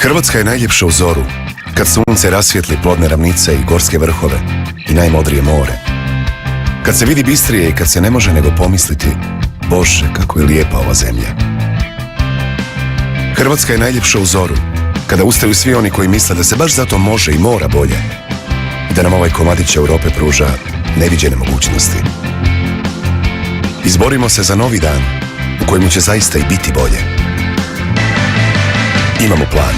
Hrvatska je najljepša u zoru, kad sunce rasvijetli plodne ravnice i gorske vrhove i najmodrije more. Kad se vidi bistrije i kad se ne može nego pomisliti, Bože, kako je lijepa ova zemlja. Hrvatska je najljepša u zoru, kada ustaju svi oni koji misle da se baš zato može i mora bolje i da nam ovaj komadić Europe pruža neviđene mogućnosti. Izborimo se za novi dan u kojemu će zaista i biti bolje. Imamo plan.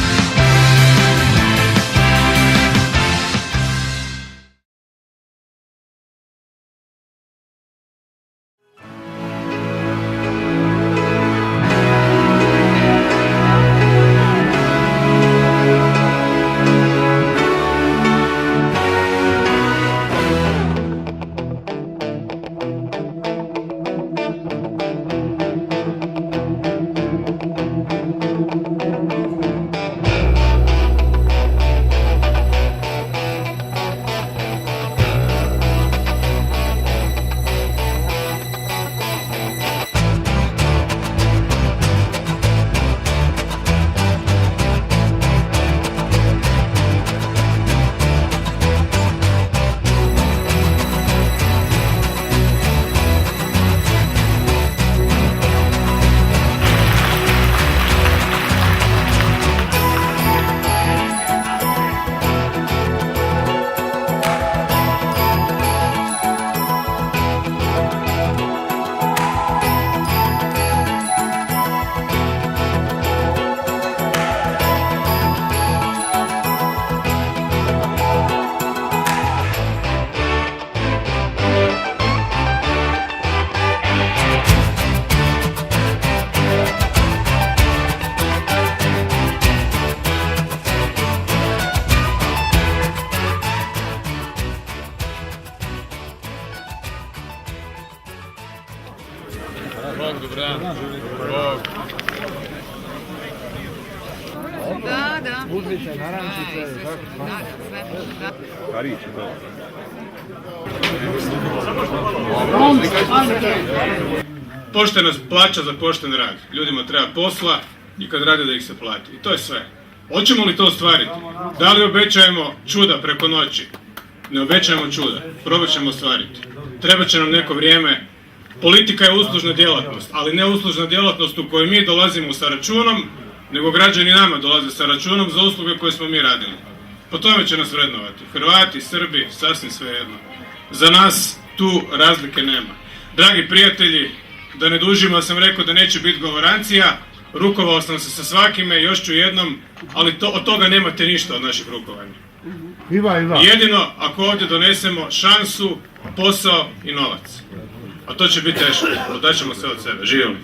Da. Uzvice, narančice, sve. Karić, to. Poštenost plaća za pošten rad. Ljudima treba posla i kad rade da ih se plati. I to je sve. Hoćemo li to ostvariti? Da li obećajemo čuda preko noći? Ne obećajemo čuda. Probat ćemo ostvariti. Treba će nam neko vrijeme. Politika je uslužna djelatnost, ali ne uslužna djelatnost u kojoj mi dolazimo sa računom, nego građani nama dolaze sa računom za usluge koje smo mi radili. Po tome će nas vrednovati. Hrvati, Srbi, sasvim svejedno. Za nas tu razlike nema. Dragi prijatelji, da ne dužimo, sam rekao da neće biti govorancija, rukovao sam se sa svakime, još ću jednom, ali od toga nemate ništa od naših rukovanja. Jedino ako ovdje donesemo šansu, posao i novac. A to će biti teško, odaćemo sve od sebe. Živjeli!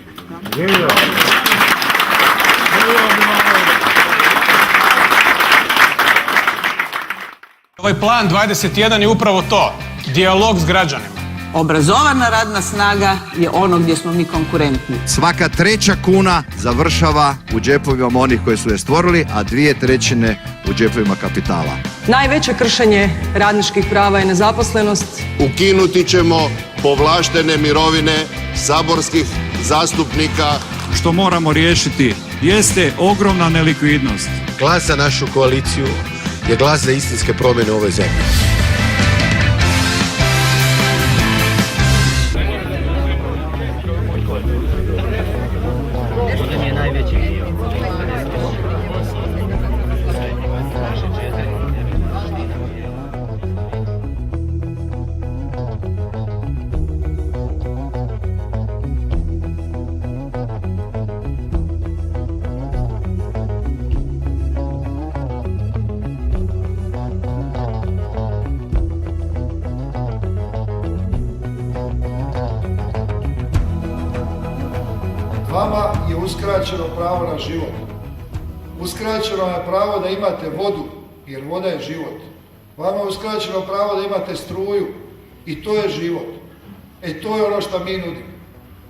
Ovaj plan 21 je upravo to, dijalog s građanima. Obrazovana radna snaga je ono gdje smo mi konkurentni. Svaka treća kuna završava u džepovima onih koji su je stvorili, a 2/3 u džepovima kapitala. Najveće kršenje radničkih prava je nezaposlenost. Ukinuti ćemo povlaštene mirovine saborskih zastupnika. Što moramo riješiti jeste ogromna nelikvidnost. Glas za našu koaliciju je glas za istinske promjene u ovoj zemlji. Vama je uskraćeno pravo na život. Uskraćeno je pravo da imate vodu, jer voda je život. Vama je uskraćeno pravo da imate struju i to je život. To je ono što mi nudimo.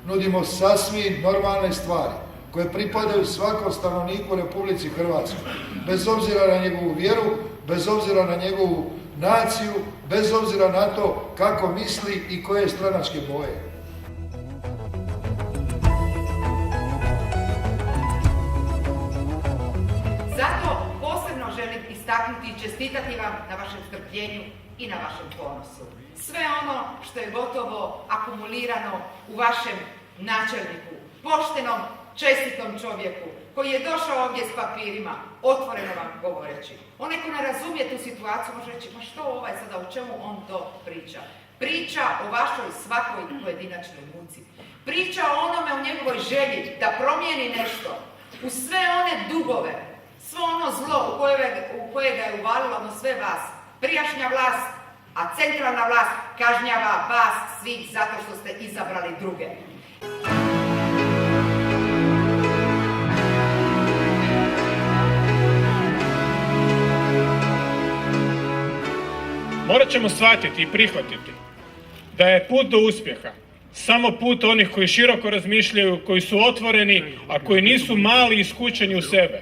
Nudimo sasvim normalne stvari koje pripadaju svakom stanovniku u Republici Hrvatskoj. Bez obzira na njegovu vjeru, bez obzira na njegovu naciju, bez obzira na to kako misli i koje stranačke boje. Zato istaknuti i čestitati vam na vašem strpljenju i na vašem ponosu. Sve ono što je gotovo akumulirano u vašem načelniku, poštenom, čestitom čovjeku, koji je došao ovdje s papirima, otvoreno vam govoreći. Onaj ko ne razumije tu situaciju može reći, ma što ovaj sada, o čemu on to priča? Priča o vašoj svakoj pojedinačnoj muci. Priča o onome, u njegovoj želji da promijeni nešto. U sve one dugove, svo ono zlo u koje ga je uvalilo ono sve vas, prijašnja vlast, a centralna vlast kažnjava vas svih zato što ste izabrali druge. Morat ćemo shvatiti i prihvatiti da je put do uspjeha samo put onih koji široko razmišljaju, koji su otvoreni, a koji nisu mali i skučeni u sebe.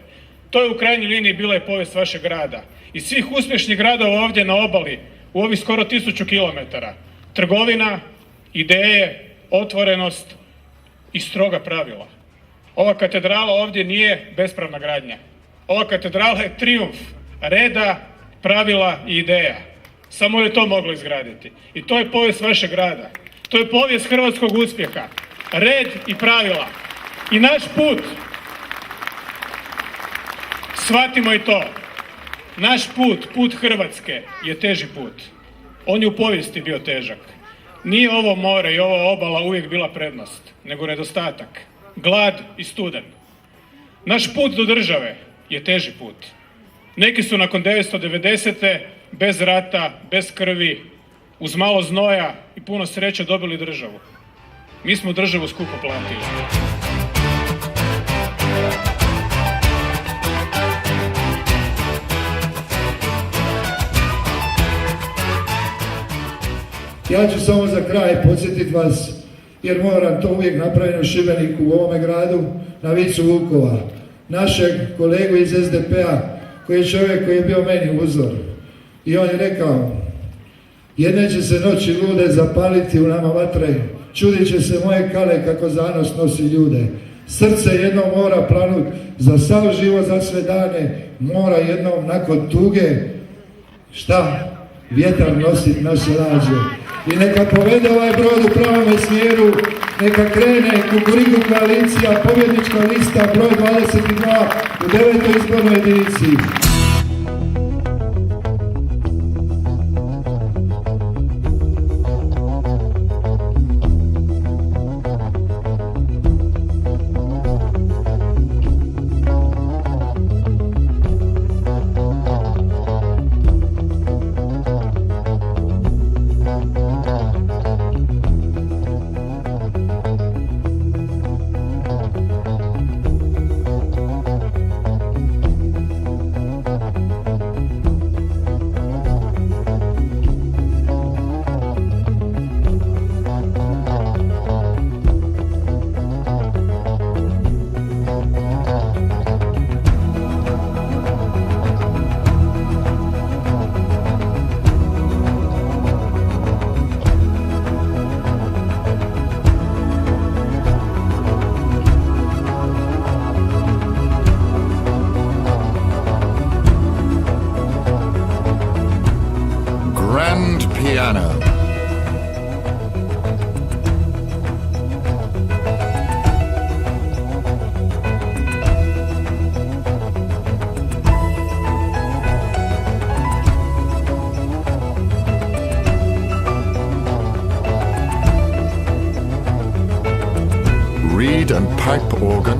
To je u krajnjoj liniji bila i povijest vašeg grada. I svih uspješnih gradova ovdje na obali, u ovih skoro 1000 kilometara. Trgovina, ideje, otvorenost i stroga pravila. Ova katedrala ovdje nije bespravna gradnja. Ova katedrala je trijumf reda, pravila i ideja. Samo je to moglo izgraditi. I to je povijest vašeg grada. To je povijest hrvatskog uspjeha. Red i pravila. I naš put, shvatimo i to, naš put, put Hrvatske, je teži put. On je u povijesti bio težak. Nije ovo more i ova obala uvijek bila prednost, nego nedostatak, glad i studen. Naš put do države je teži put. Neki su nakon 1990. bez rata, bez krvi, uz malo znoja i puno sreće dobili državu. Mi smo državu skupo platili. Ja ću samo za kraj podsjetiti vas, jer moram to uvijek napraviti u Šibeniku, u ovome gradu, na Vicu Vukova, našeg kolegu iz SDP-a, koji je čovjek koji je bio meni uzor. I on je rekao, jedne će se noći lude zapaliti u nama vatre, čudit će se moje kale kako zanos nosi ljude. Srce jednom mora planut za sav život, za sve dane, mora jednom nakon tuge, šta? Vjetar nosit naše lađe. I neka povede ovaj brod u pravome smjeru, neka krene Kukuriku koalicija, pobjednička lista, broj 22 u 9. izbornoj jedinici. Piano. Reed and pipe organ.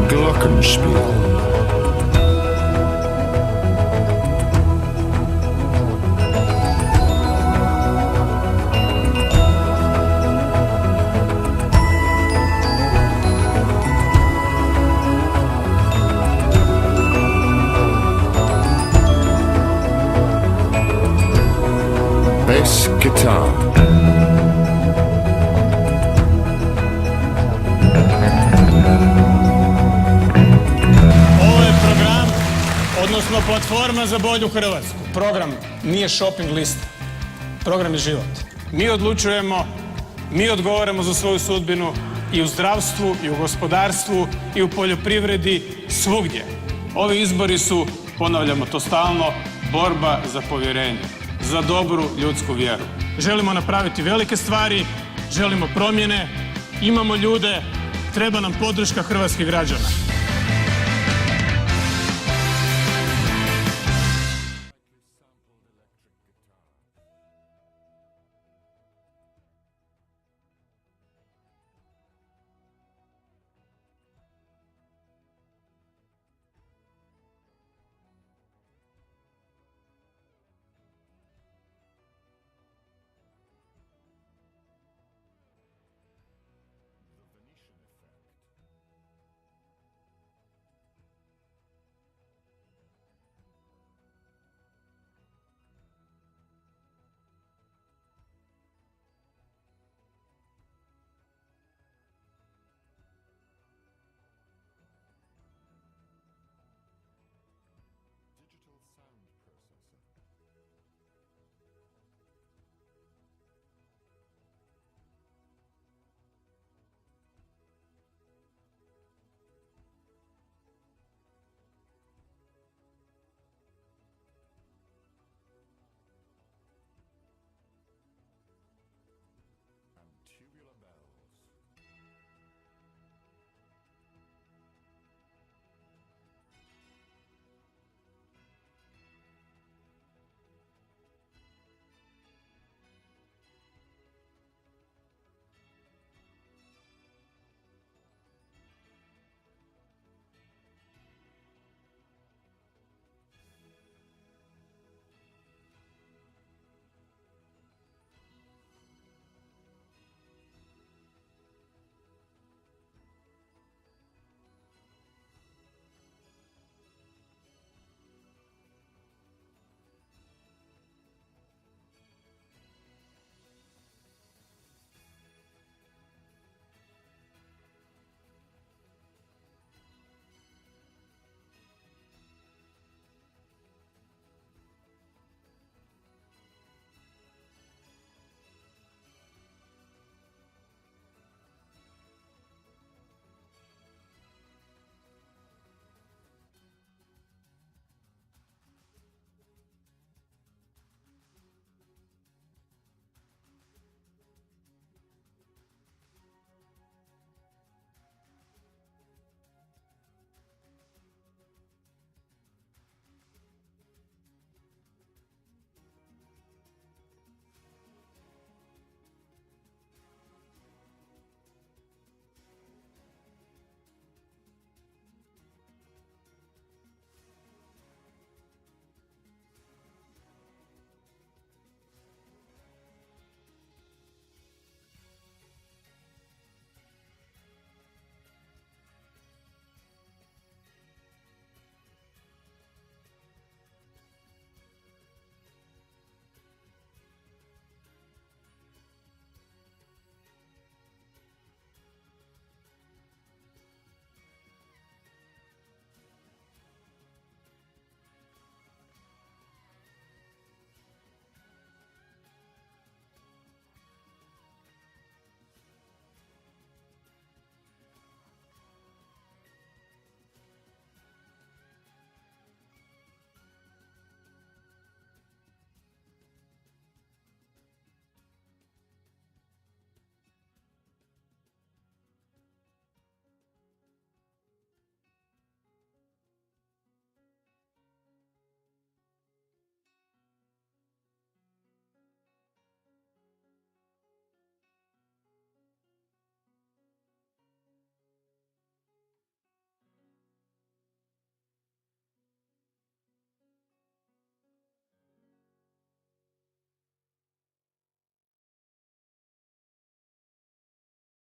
Glockenspiel. Bass guitar. Platforma za bolju Hrvatsku. Program nije shopping lista. Program je život. Mi odlučujemo, mi odgovaramo za svoju sudbinu i u zdravstvu, i u gospodarstvu, i u poljoprivredi, svugdje. Ovi izbori su, ponavljamo to stalno, borba za povjerenje, za dobru ljudsku vjeru. Želimo napraviti velike stvari, želimo promjene, imamo ljude, treba nam podrška hrvatskih građana.